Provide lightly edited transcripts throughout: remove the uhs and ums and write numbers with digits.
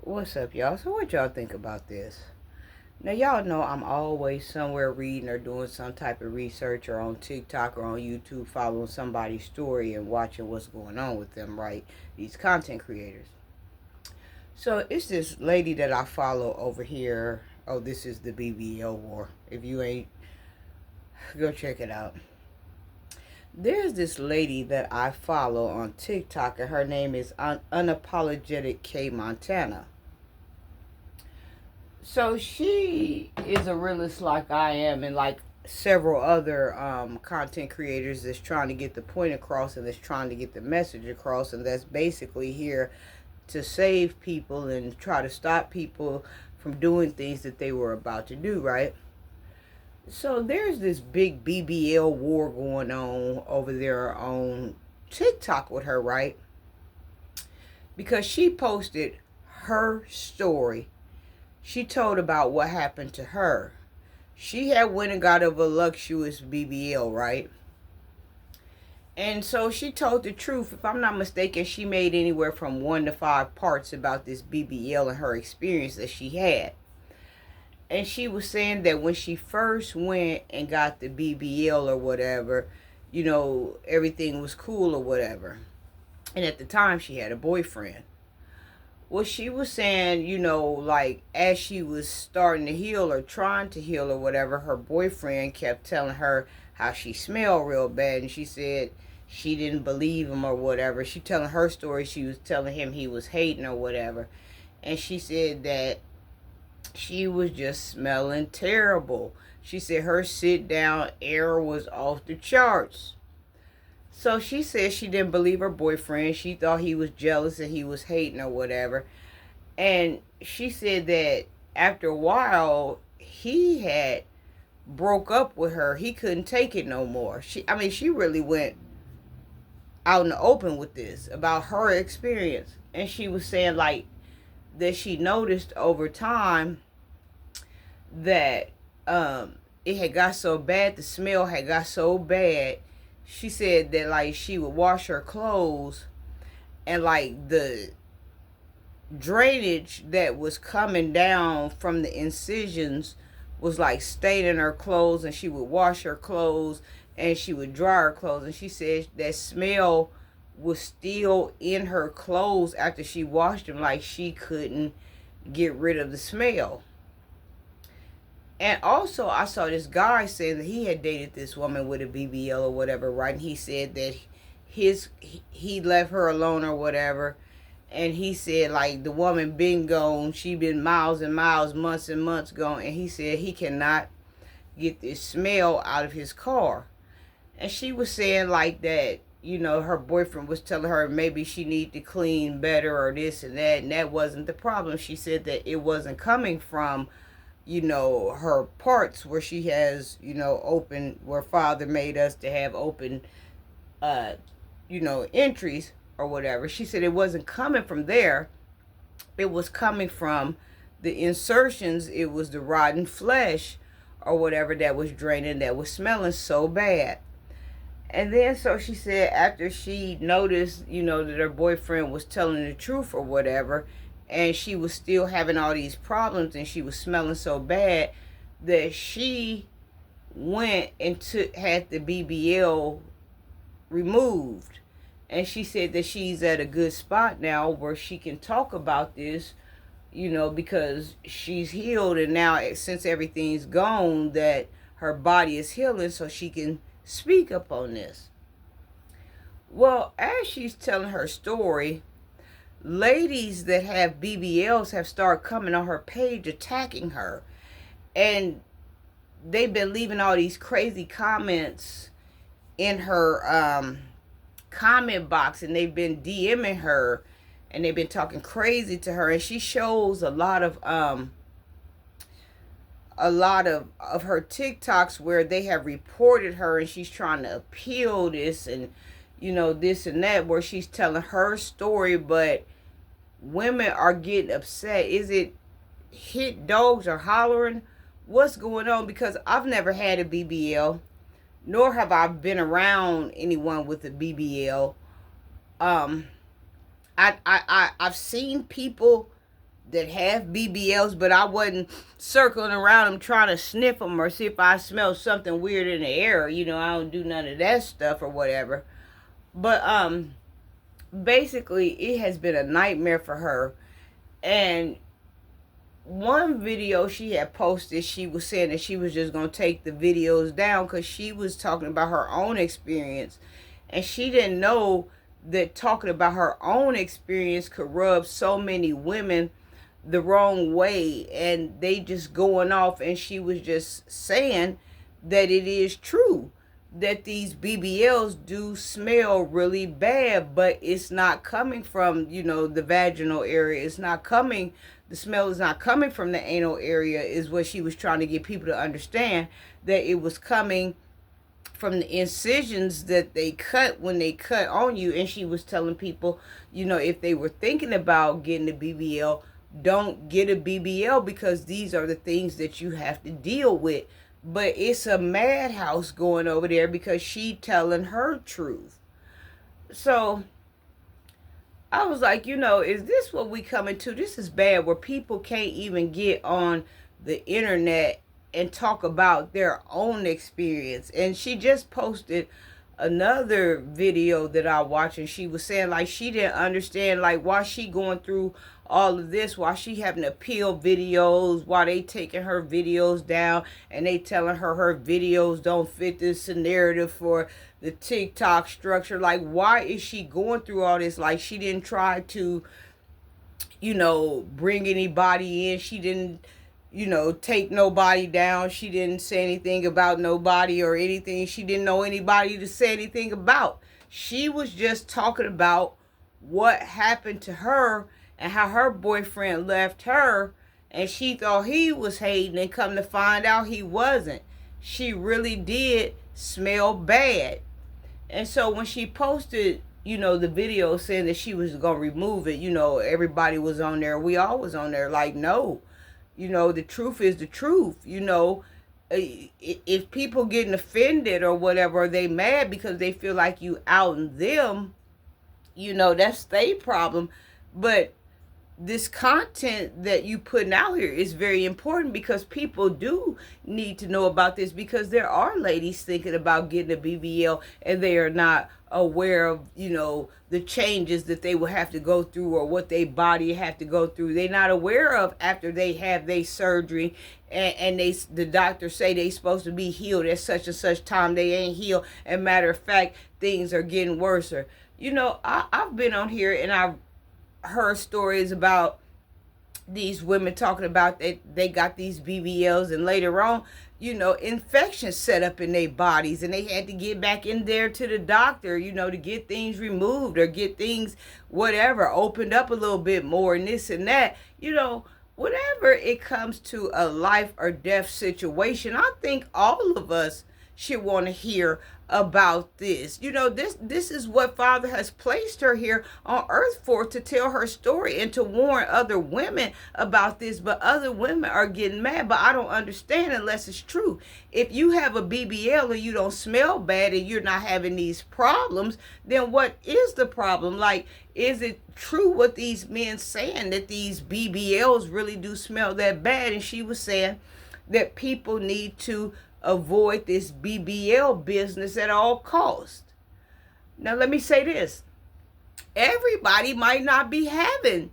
What's up, y'all? So, what y'all think about this? Now, y'all know I'm always somewhere reading or doing some type of research or on TikTok or on YouTube following somebody's story and watching what's going on with them, right? These content creators. So, it's this lady that I follow over here. Oh, this is the BBL war. If you ain't, go check it out. There's this lady that I follow on TikTok, and her name is Unapologetic K Montana. So she is a realist like I am, and like several other content creators that's trying to get the point across and that's trying to get the message across, and that's basically here to save people and try to stop people from doing things that they were about to do, right? So there's this big BBL war going on over there on TikTok with her, right? Because she posted her story. She told about what happened to her. She had went and got a voluptuous BBL, right? And so she told the truth. If I'm not mistaken, she made anywhere from 1 to 5 parts about this BBL and her experience that she had. And she was saying that when she first went and got the BBL or whatever, everything was cool or whatever. And at the time, she had a boyfriend. Well, she was saying, like as she was starting to heal or trying to heal or whatever, her boyfriend kept telling her how she smelled real bad. And she said she didn't believe him or whatever. She telling her story. She was telling him he was hating or whatever. And she said that she was just smelling terrible. She said her sit down air was off the charts. So she said she didn't believe her boyfriend. She thought he was jealous and he was hating or whatever. And she said that after a while, he had broke up with her. He couldn't take it no more. She really went out in the open with this about her experience. And she was saying like that she noticed over time that it had got so bad, the smell had got so bad. She said that like she would wash her clothes and like the drainage that was coming down from the incisions was like staining her clothes, and she would wash her clothes and she would dry her clothes, and she said that smell was still in her clothes after she washed them, like she couldn't get rid of the smell. And also, I saw this guy saying that he had dated this woman with a BBL or whatever, right? And he said that he left her alone or whatever. And he said, like, the woman been gone. She been miles and miles, months and months gone. And he said he cannot get this smell out of his car. And she was saying, like, that, her boyfriend was telling her maybe she need to clean better or this and that. And that wasn't the problem. She said that it wasn't coming from her parts where she has, open, where Father made us to have open, entries or whatever. She said it wasn't coming from there. It was coming from the insertions. It was the rotten flesh or whatever that was draining, that was smelling so bad. And then so she said after she noticed, that her boyfriend was telling the truth or whatever, and she was still having all these problems and she was smelling so bad, that she went and had the BBL removed. And she said that she's at a good spot now where she can talk about this, because she's healed, and now since everything's gone, that her body is healing, so she can speak up on this. Well, as she's telling her story, ladies that have BBLs have started coming on her page attacking her. And they've been leaving all these crazy comments in her comment box, and they've been DMing her, and they've been talking crazy to her. And she shows a lot of her TikToks where they have reported her, and she's trying to appeal this and this and that, where she's telling her story, but women are getting upset. Is it hit dogs or hollering? What's going on? Because I've never had a BBL, nor have I been around anyone with a BBL. I've seen people that have BBLs, but I wasn't circling around them trying to sniff them or see if I smelled something weird in the air. You know, I don't do none of that stuff or whatever. But basically, it has been a nightmare for her. And one video she had posted, she was saying that she was just going to take the videos down because she was talking about her own experience. And she didn't know that talking about her own experience could rub so many women the wrong way, and they just going off. And she was just saying that it is true that these BBLs do smell really bad, but it's not coming from, you know, the vaginal area. It's not coming, the smell is not coming from the anal area, is what she was trying to get people to understand, that it was coming from the incisions that they cut when they cut on you. And she was telling people, you know, if they were thinking about getting a BBL, don't get a BBL, because these are the things that you have to deal with. But it's a madhouse going over there because she telling her truth. So I was like, you know, is this what we coming to? This is bad, where people can't even get on the internet and talk about their own experience. And she just posted another video that I watched, and she was saying like she didn't understand like why she going through all of this, why she having to peel videos, why they taking her videos down, and they telling her videos don't fit this narrative for the TikTok structure. Like, why is she going through all this? Like, she didn't try to, you know, bring anybody in. She didn't, you know, take nobody down. She didn't say anything about nobody or anything. She didn't know anybody to say anything about. She was just talking about what happened to her and how her boyfriend left her, and she thought he was hating, and come to find out he wasn't. She really did smell bad. And so when she posted, you know, the video saying that she was going to remove it, you know, everybody was on there. We all was on there like, no. You know, the truth is the truth. You know, if people getting offended or whatever, or they mad because they feel like you outing them, you know, that's their problem. But this content that you putting out here is very important, because people do need to know about this, because there are ladies thinking about getting a BBL and they are not aware of, you know, the changes that they will have to go through, or what their body have to go through. They're not aware of after they have their surgery, and the doctors say they supposed to be healed at such and such time. They ain't healed, and matter of fact, things are getting worse. You know, I've been on here and I've heard stories about these women talking about that they got these BBLs, and later on, you know, infections set up in their bodies, and they had to get back in there to the doctor, you know, to get things removed or get things, whatever, opened up a little bit more, and this and that. You know, whenever it comes to a life or death situation, I think all of us should want to hear about this. You know, this is what Father has placed her here on earth for, to tell her story and to warn other women about this. But other women are getting mad, but I don't understand unless it's true. If you have a BBL and you don't smell bad and you're not having these problems, then what is the problem? Like, is it true what these men saying, that these BBLs really do smell that bad? And she was saying that people need to avoid this BBL business at all costs. Now, let me say this. Everybody might not be having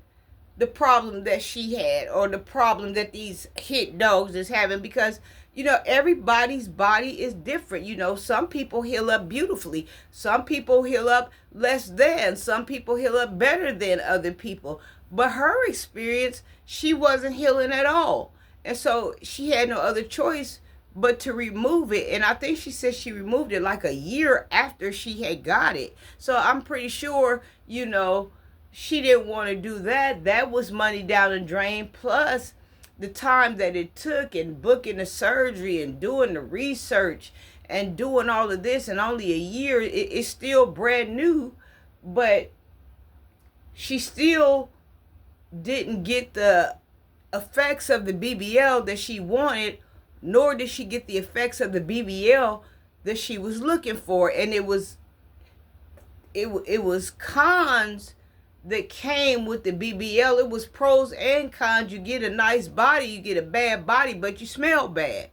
the problem that she had, or the problem that these hit dogs is having, because, you know, everybody's body is different. You know, some people heal up beautifully. Some people heal up less than. Some people heal up better than other people. But her experience, she wasn't healing at all. And so she had no other choice but to remove it. And I think she said she removed it like a year after she had got it. So I'm pretty sure, you know, she didn't want to do that. That was money down the drain, plus the time that it took, and booking the surgery and doing the research and doing all of this, and only a year. It's still brand new, but she still didn't get the effects of the BBL that she wanted, nor did she get the effects of the BBL that she was looking for. And it was cons that came with the BBL. It was pros and cons. You get a nice body, you get a bad body, but you smell bad.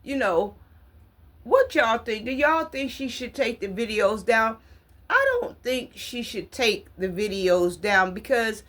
You know, what y'all think? Do y'all think she should take the videos down? I don't think she should take the videos down, because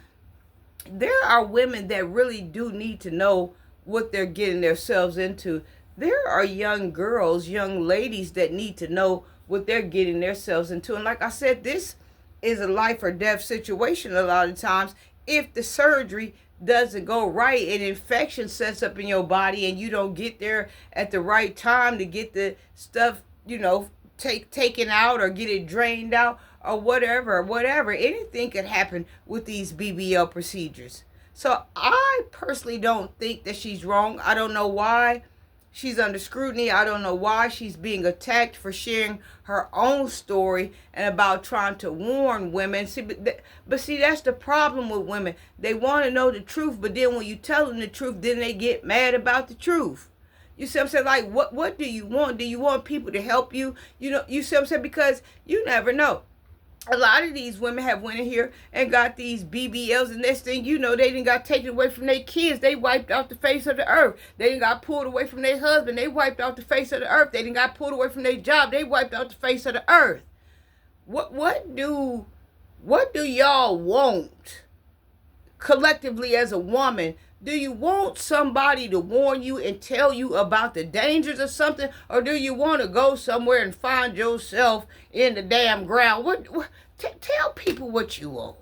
there are women that really do need to know what they're getting themselves into. There are young girls, young ladies that need to know what they're getting themselves into. And like I said, this is a life or death situation a lot of times. If the surgery doesn't go right, an infection sets up in your body and you don't get there at the right time to get the stuff, taken out or get it drained out or whatever. Anything could happen with these BBL procedures. So I personally don't think that she's wrong. I don't know why she's under scrutiny. I don't know why she's being attacked for sharing her own story and about trying to warn women. But see, that's the problem with women. They want to know the truth, but then when you tell them the truth, then they get mad about the truth. You see what I'm saying? Like, what do you want? Do you want people to help you? You see what I'm saying? Because you never know. A lot of these women have went in here and got these BBLs, and next thing you know, they didn't got taken away from their kids. They wiped off the face of the earth. They didn't got pulled away from their husband. They wiped off the face of the earth. They didn't got pulled away from their job. They wiped off the face of the earth. What do y'all want collectively as a woman? Do you want somebody to warn you and tell you about the dangers of something? Or do you want to go somewhere and find yourself in the damn ground? Tell people what you want.